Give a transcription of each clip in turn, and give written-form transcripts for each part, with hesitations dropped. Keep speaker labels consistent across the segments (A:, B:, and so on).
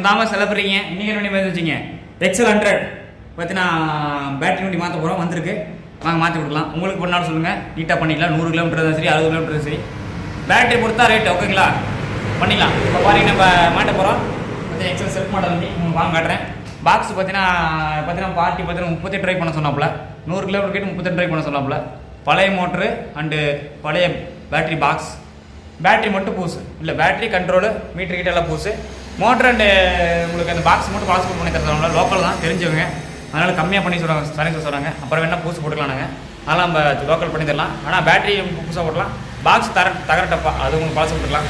A: முந்தாம செலப்படுறீங்க. இன்னைக்கு வண்டி வந்து வச்சுங்க XL 100 பார்த்தீங்கன்னா பேட்டரி வண்டி மாற்ற போகிறோம். வந்திருக்கு, வாங்க மாற்றி கொடுக்கலாம். உங்களுக்கு பண்ணாலும் சொல்லுங்கள், நீட்டாக பண்ணிக்கலாம். 100 கிலோமீட்டர் தான் சரி, 60 கிலோமீட்டர் சரி, பேட்டரி பொறுத்தா ரேட்டு ஓகேங்களா, பண்ணிக்கலாம். இப்போ பாருங்க நம்ம மாட்ட போகிறோம். பார்த்தீங்கன்னா XL செல்ஃப் மாடல் வண்டி உங்களுக்கு வாங்க காட்டுறேன். பாக்ஸ் பார்த்தீங்கன்னா பார்ட்டி 38 ட்ரை பண்ண சொன்னாப்புல, 100 கிலோமீட்டர் கேட்டு 38 ட்ரை பண்ண சொன்னாப்புல. பழைய மோட்ரு அண்டு பழைய பேட்டரி பாக்ஸ், பேட்டரி மட்டும் பூசு இல்லை, பேட்டரி கண்ட்ரோலு மீட்டர் கிட்ட எல்லாம் பூசு. மோட்டர் அண்டு உங்களுக்கு அந்த பாக்ஸ் மட்டும் பாஸ்போர்ட் பண்ணி தருவாங்க. லோக்கல் தான் தெரிஞ்சவங்க, அதனால் கம்மியாக பண்ணி சொல்கிறாங்க, சரி சொல்கிறாங்க. அப்புறம் வேணால் பூசு போட்டுக்கலாம். நாங்கள் அதெல்லாம் நம்ம லோக்கல் பண்ணி தரலாம். ஆனால் பேட்டரி புதுசாக போட்டலாம். பாக்ஸ் தகரட்டப்பா அது உங்களுக்கு பாஸ் போட்டுக்கலாம்.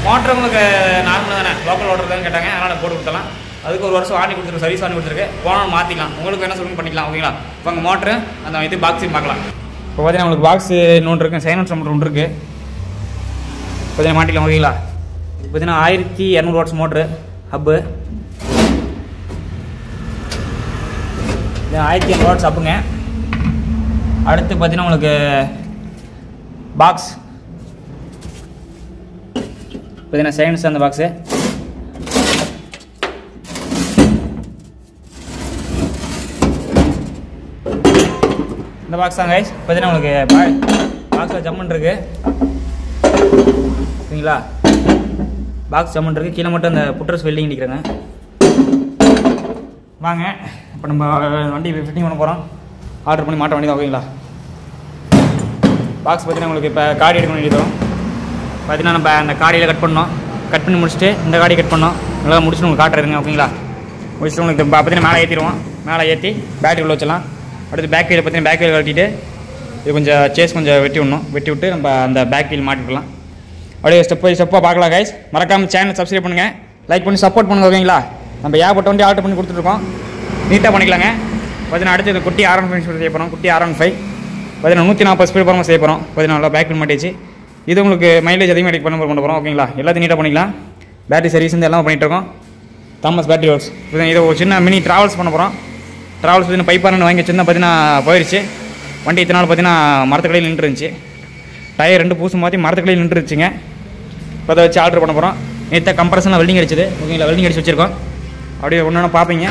A: மோட்டர் உங்களுக்கு நார்மலாக தானே, லோக்கல் ஓட்டர் தான் கேட்டாங்க, அதனால் போட்டு கொடுத்தலாம். அதுக்கு ஒரு வருஷம் வாங்கி கொடுத்துருக்கு, சர்வீஸ் வாங்கி கொடுத்துருக்கு. போனால் மாற்றிக்கலாம், உங்களுக்கு வேணால் சொல்லுங்க பண்ணிக்கலாம் ஓகேங்களா. இப்போ உங்கள் மோட்ரு அந்த இது பாக்ஸையும் பார்க்கலாம். இப்போ பார்த்தீங்கன்னா உங்களுக்கு பாக்ஸ் இன்னொன்று இருக்குது, சைலன்சர் மோட்டர் ஒன்று இருக்குது. பார்த்தீங்கன்னா மாட்டிக்கலாம் ஓகேங்களா. பார்த்தீங்கன்னா 1200 வாட்ஸ் மோட்ரு ஹப்பு, 1500 வாட்ஸ் ஹப்புங்க. அடுத்து பார்த்தீங்கன்னா உங்களுக்கு பாக்ஸ் பார்த்தீங்கன்னா சைலன்ஸ் அந்த பாக்ஸு. இந்த பாக்ஸ் தான் கைஸ். பார்த்தீங்கன்னா உங்களுக்கு பாக்ஸில் ஜம்முன் இருக்குது சரிங்களா. பாக்ஸ் ஜம்முன் இருக்குது, கீழே மட்டும் அந்த புட்டர்ஸ் வெல்டிங் நிற்கிறாங்க. வாங்க இப்போ நம்ம வண்டி ஃபிட்டிங் பண்ண போகிறோம். ஆர்டர் பண்ணி மாட்ட வண்டி தான் ஓகேங்களா. பாக்ஸ் பார்த்தீங்கன்னா உங்களுக்கு இப்போ காடி எடுக்க வேண்டியது வரும். பார்த்தீங்கன்னா நம்ம அந்த காடியில் கட் பண்ணி முடிச்சுட்டு இந்த காடி கட் பண்ணோம். நல்லா முடிச்சுட்டு உங்களுக்கு காட்டுறதுங்க ஓகேங்களா. முடிச்சுட்டு உங்களுக்கு பார்த்தீங்கன்னா மேலே ஏற்றிடுவோம். மேலே ஏற்றி பேட்டரி உள்ள வச்சலாம். அடுத்து பேக் வீல் பார்த்தீங்கன்னா பேக் வீல் கட்டிட்டு இது கொஞ்சம் சேஸ் கொஞ்சம் வெட்டி விட்டு நம்ம அந்த பேக் வீல் மாட்டிக்கலாம். அப்படியே ஸ்டெப் பை ஸ்டெப்பாக பார்க்கலாம் கைஸ். மறக்காமல் சேனல் சப்ஸ்கிரைப் பண்ணுங்கள், லைக் பண்ணி சப்போர்ட் பண்ணுங்கள் ஓகேங்களா. நம்ம ஏகப்பட்ட வண்டி ஆர்டர் பண்ணி கொடுத்துருக்கோம், நீட்டாக பண்ணிக்கலாங்க. பார்த்தீங்கன்னா அடுத்து இது குட்டி R15 செய்ய போகிறோம். குட்டி R15 பார்த்தீங்கன்னா 140 ஸ்பீட் போகிறோம் செய்ய போகிறோம். பார்த்தீங்கன்னா நல்லா பேக் வீல் மாட்டிச்சு. இது உங்களுக்கு மைலேஜ் அதிகமாக எடுக்க பண்ண போகிறோம் ஓகேங்களா. எல்லாத்தையும் நீட்டாக பண்ணிக்கலாம். பேட்டரி சர்வீஸ் வந்து எல்லாம் பண்ணிகிட்ருக்கோம். Thomas battery works. இதை ஒரு சின்ன மினி ட்ராவல்ஸ் பண்ண போகிறோம். ட்ராவல்ஸ் பார்த்தீங்கன்னா பைப்பாரன் வாங்கி சின்ன பார்த்தீங்கன்னா போயிடுச்சு. வண்டி இத்தனை நாள் பார்த்தீங்கன்னா மரத்துக்கடையில் நின்றுருந்துச்சு. டயர் 2 பூசு மாற்றி மரத்துக்கடையில் நின்றுருச்சுங்க. இப்போ அதை வச்சு ஆர்டர் பண்ண போகிறோம். நேற்று கம்ப்ரஷனில் வெல்டிங் அடிச்சது ஓகேங்களா. வெல்டிங் அடிச்சு வச்சுருக்கோம். அப்படியே ஒன்று பார்ப்பீங்க.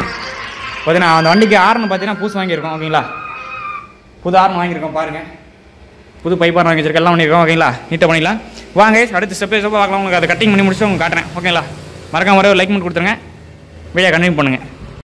A: பார்த்தீங்கன்னா அந்த வண்டிக்கு ஆர்னு பார்த்தீங்கன்னா பூசு வாங்கியிருக்கோம் ஓகேங்களா. புது ஆர்ன் வாங்கியிருக்கோம் பாருங்கள். புது பைப்பாரன் வாங்கி வச்சிருக்கோம், எல்லாம் பண்ணியிருக்கோம் ஓகேங்களா. நீட்டாக பண்ணிக்கலாம். வாங்க அடுத்து ஸ்டெப் பார்க்கலாம். உங்களுக்கு அதை கட்டிங் பண்ணி முடிச்சு உங்களுக்கு காட்டுறேன் ஓகேங்களா. மறக்காம ஒரு லைக் பண்ணி கொடுத்துருங்க. வீடியோ கண்டினியூ பண்ணுங்கள்.